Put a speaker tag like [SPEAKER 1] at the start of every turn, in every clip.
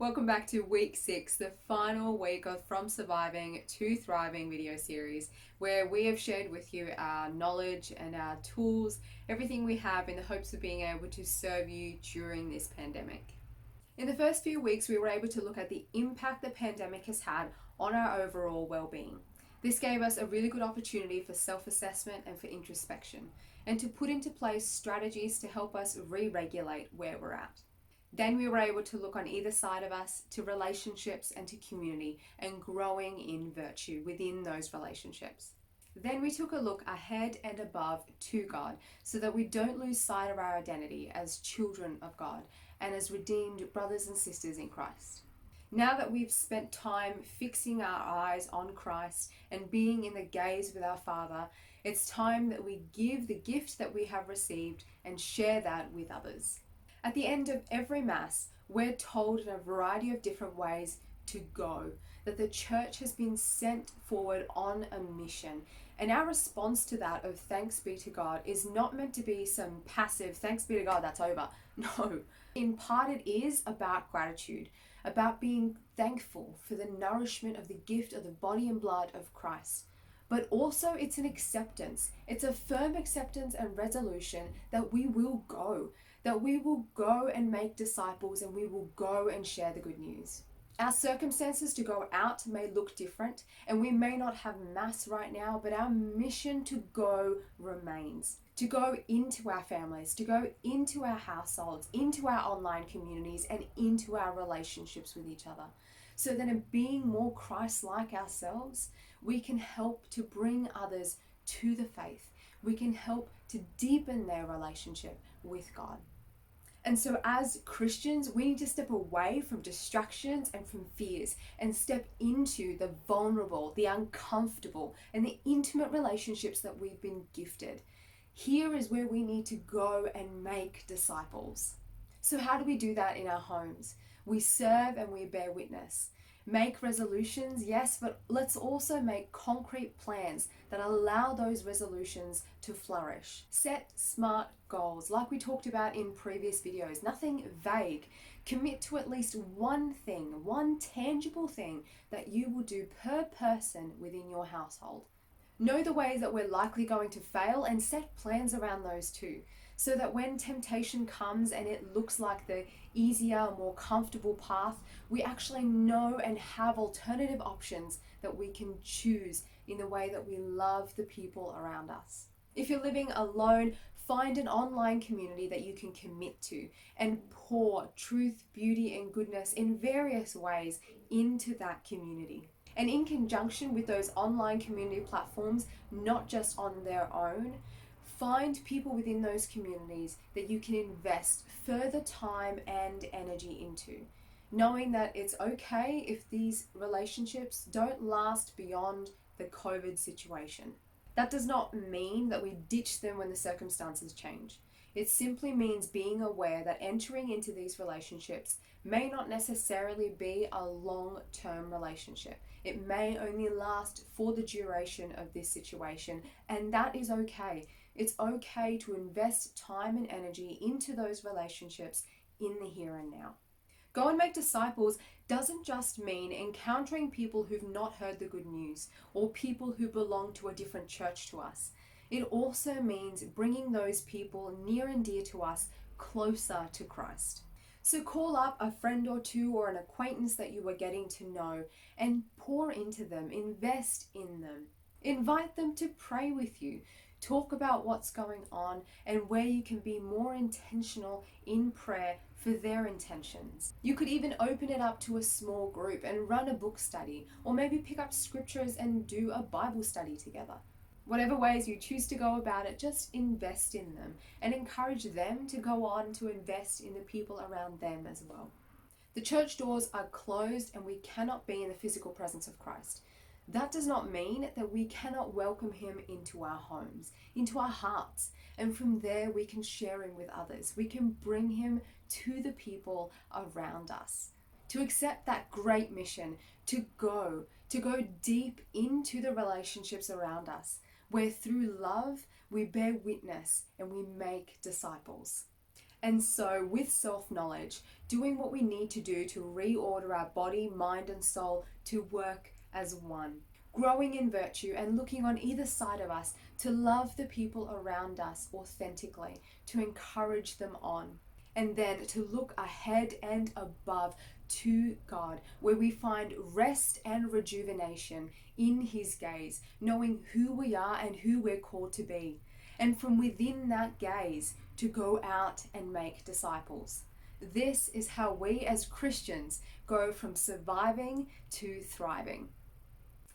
[SPEAKER 1] Welcome back to week 6, the final week of From Surviving to Thriving video series, where we have shared with you our knowledge and our tools, everything we have in the hopes of being able to serve you during this pandemic. In the first few weeks, we were able to look at the impact the pandemic has had on our overall well-being. This gave us a really good opportunity for self-assessment and for introspection, and to put into place strategies to help us re-regulate where we're at. Then we were able to look on either side of us to relationships and to community and growing in virtue within those relationships. Then we took a look ahead and above to God so that we don't lose sight of our identity as children of God and as redeemed brothers and sisters in Christ. Now that we've spent time fixing our eyes on Christ and being in the gaze with our Father, it's time that we give the gift that we have received and share that with others. At the end of every Mass, we're told in a variety of different ways to go, that the church has been sent forward on a mission. And our response to that of thanks be to God is not meant to be some passive thanks be to God, that's over. No. In part, it is about gratitude, about being thankful for the nourishment of the gift of the body and blood of Christ. But also it's an acceptance. It's a firm acceptance and resolution that we will go, and make disciples, and we will go and share the good news. Our circumstances to go out may look different, and we may not have Mass right now, but our mission to go remains. To go into our families, to go into our households, into our online communities, and into our relationships with each other. So that in being more Christ-like ourselves, we can help to bring others to the faith. We can help to deepen their relationship with God. And so as Christians, we need to step away from distractions and from fears and step into the vulnerable, the uncomfortable, and the intimate relationships that we've been gifted. Here is where we need to go and make disciples. So how do we do that in our homes? We serve and we bear witness. Make resolutions, yes, but let's also make concrete plans that allow those resolutions to flourish. Set smart goals, like we talked about in previous videos, nothing vague. Commit to at least one thing, one tangible thing that you will do per person within your household. Know the ways that we're likely going to fail and set plans around those too, so that when temptation comes and it looks like the easier, more comfortable path, we actually know and have alternative options that we can choose in the way that we love the people around us. If you're living alone, find an online community that you can commit to and pour truth, beauty, and goodness in various ways into that community. And in conjunction with those online community platforms, not just on their own, find people within those communities that you can invest further time and energy into, knowing that it's okay if these relationships don't last beyond the COVID situation. That does not mean that we ditch them when the circumstances change. It simply means being aware that entering into these relationships may not necessarily be a long-term relationship. It may only last for the duration of this situation, and that is okay. It's okay to invest time and energy into those relationships in the here and now. Go and make disciples doesn't just mean encountering people who've not heard the good news or people who belong to a different church to us. It also means bringing those people near and dear to us closer to Christ. So call up a friend or two or an acquaintance that you are getting to know and pour into them, invest in them. Invite them to pray with you. Talk about what's going on and where you can be more intentional in prayer for their intentions. You could even open it up to a small group and run a book study, or maybe pick up scriptures and do a Bible study together. Whatever ways you choose to go about it, just invest in them and encourage them to go on to invest in the people around them as well. The church doors are closed and we cannot be in the physical presence of Christ. That does not mean that we cannot welcome him into our homes, into our hearts, and from there we can share him with others. We can bring him to the people around us. To accept that great mission, to go deep into the relationships around us, where through love we bear witness and we make disciples. And so, with self knowledge, doing what we need to do to reorder our body, mind, and soul to work as one. Growing in virtue and looking on either side of us to love the people around us authentically, to encourage them on. And then to look ahead and above to God, where we find rest and rejuvenation in His gaze, knowing who we are and who we're called to be. And from within that gaze, to go out and make disciples. This is how we as Christians go from surviving to thriving.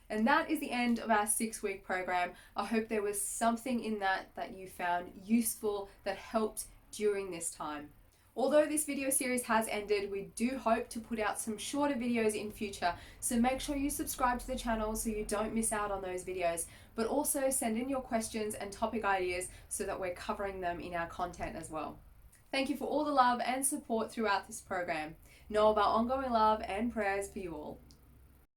[SPEAKER 1] And that is the end of our 6-week program. I hope there was something in that you found useful, that helped during this time. Although this video series has ended, we do hope to put out some shorter videos in future, so make sure you subscribe to the channel so you don't miss out on those videos, but also send in your questions and topic ideas so that we're covering them in our content as well. Thank you for all the love and support throughout this program. Know of our ongoing love and prayers for you all.